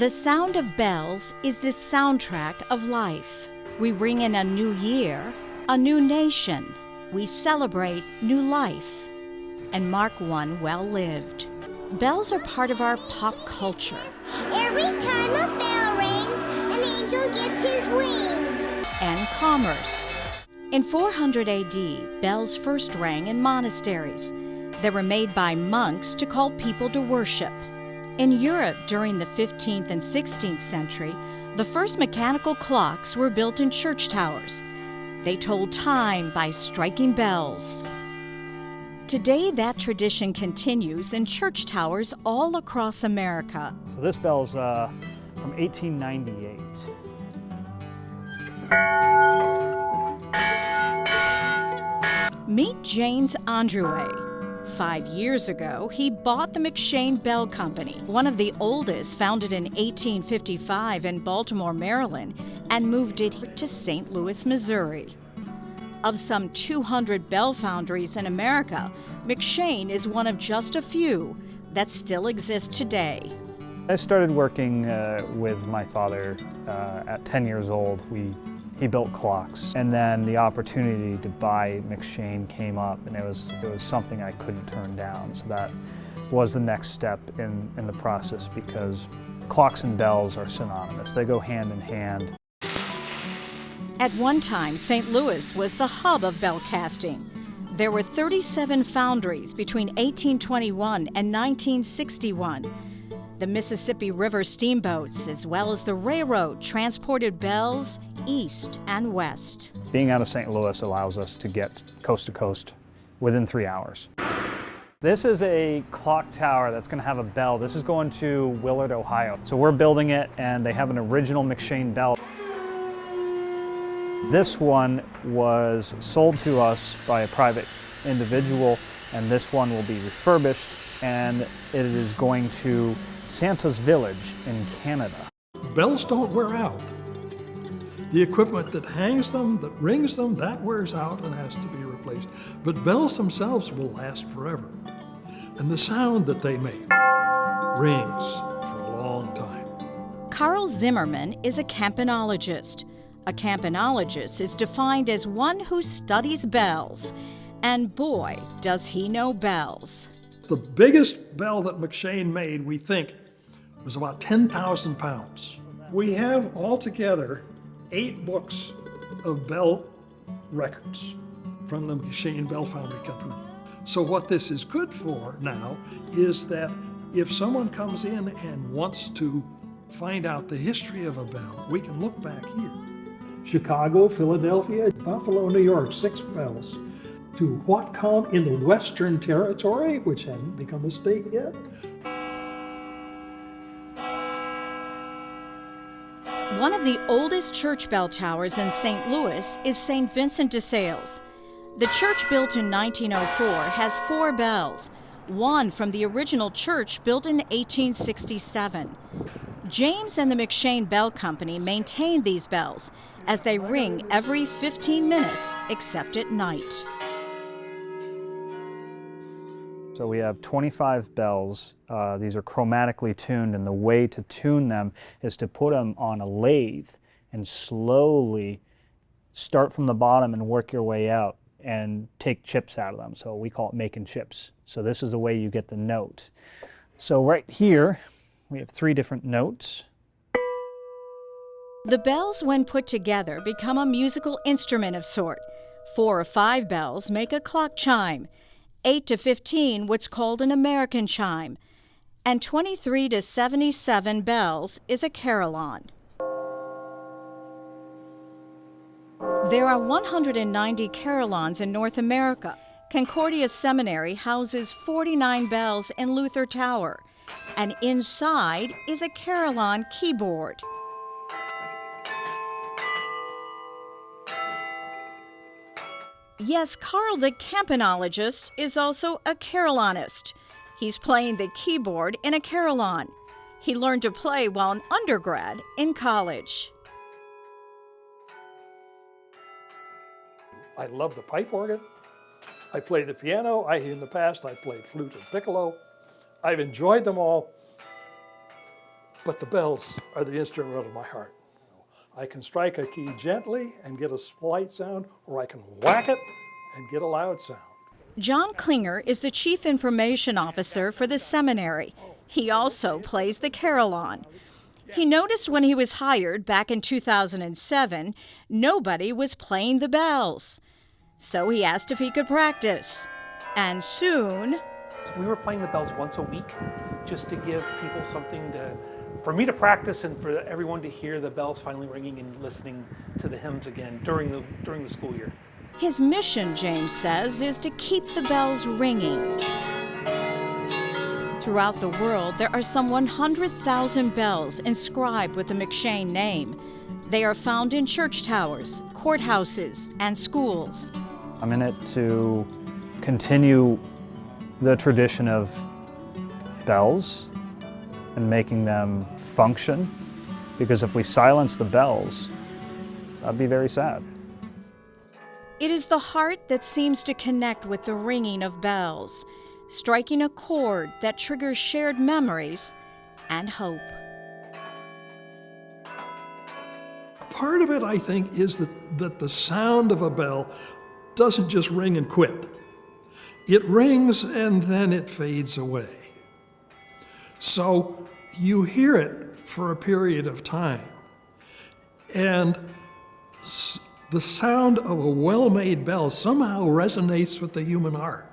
The sound of bells is the soundtrack of life. We ring in a new year, a new nation. We celebrate new life and mark one well lived. Bells are part of our pop culture. Every time a bell rings, an angel gets his wings. And commerce. In 400 AD, bells first rang in monasteries. They were made by monks to call people to worship. In Europe during the 15th and 16th century, the first mechanical clocks were built in church towers. They told time by striking bells. Today, that tradition continues in church towers all across America. So this bell's from 1898. Meet James Androuais. 5 years ago, he bought the McShane Bell Company, one of the oldest, founded in 1855 in Baltimore, Maryland, and moved it to St. Louis, Missouri. Of some 200 bell foundries in America, McShane is one of just a few that still exist today. I started working with my father at 10 years old. He built clocks, and then the opportunity to buy McShane came up, and it was something I couldn't turn down. So that was the next step in the process, because clocks and bells are synonymous. They go hand in hand. At one time, St. Louis was the hub of bell casting. There were 37 foundries between 1821 and 1961. The Mississippi River steamboats, as well as the railroad, transported bells east and west. Being out of St. Louis allows us to get coast to coast within 3 hours. This is a clock tower that's going to have a bell. This is going to Willard, Ohio. So we're building it, and they have an original McShane bell. This one was sold to us by a private individual, and this one will be refurbished, and it is going to Santa's Village in Canada. Bells don't wear out. The equipment that hangs them, that rings them, that wears out and has to be replaced. But bells themselves will last forever. And the sound that they make rings for a long time. Carl Zimmerman is a campanologist. A campanologist is defined as one who studies bells. And boy, does he know bells. The biggest bell that McShane made, we think, was about 10,000 pounds. We have altogether 8 books of bell records from the McShane Bell Foundry Company. So what this is good for now is that if someone comes in and wants to find out the history of a bell, we can look back here. Chicago, Philadelphia, Buffalo, New York, 6 bells. To Whatcom in the Western Territory, which hadn't become a state yet. One of the oldest church bell towers in St. Louis is St. Vincent de Sales. The church, built in 1904, has 4 bells, one from the original church built in 1867. James and the McShane Bell Company maintain these bells as they ring every 15 minutes except at night. So we have 25 bells. These are chromatically tuned, and the way to tune them is to put them on a lathe and slowly start from the bottom and work your way out and take chips out of them. So we call it making chips. So this is the way you get the note. So right here, we have 3 different notes. The bells, when put together, become a musical instrument of sort. 4 or 5 bells make a clock chime. 8 to 15 what's called an American chime, and 23 to 77 bells is a carillon. There are 190 carillons in North America. Concordia Seminary houses 49 bells in Luther Tower, and inside is a carillon keyboard. Yes, Carl the Campanologist is also a Carillonist. He's playing the keyboard in a carillon. He learned to play while an undergrad in college. I love the pipe organ. I play the piano. In the past, I played flute and piccolo. I've enjoyed them all. but the bells are the instrument of my heart. I can strike a key gently and get a slight sound, or I can whack it and get a loud sound. John Klinger is the Chief Information Officer for the seminary. He also plays the carillon. He noticed when he was hired back in 2007, nobody was playing the bells. So he asked if he could practice. And soon, we were playing the bells once a week just to give people something for me to practice and for everyone to hear the bells finally ringing and listening to the hymns again during the school year. His mission, James says, is to keep the bells ringing. Throughout the world, there are some 100,000 bells inscribed with the McShane name. They are found in church towers, courthouses, and schools. I'm in it to continue the tradition of bells and making them function, because if we silence the bells, that'd be very sad. It is the heart that seems to connect with the ringing of bells, striking a chord that triggers shared memories and hope. Part of it, I think, is that the sound of a bell doesn't just ring and quit. It rings and then it fades away. So you hear it for a period of time. And the sound of a well-made bell somehow resonates with the human heart.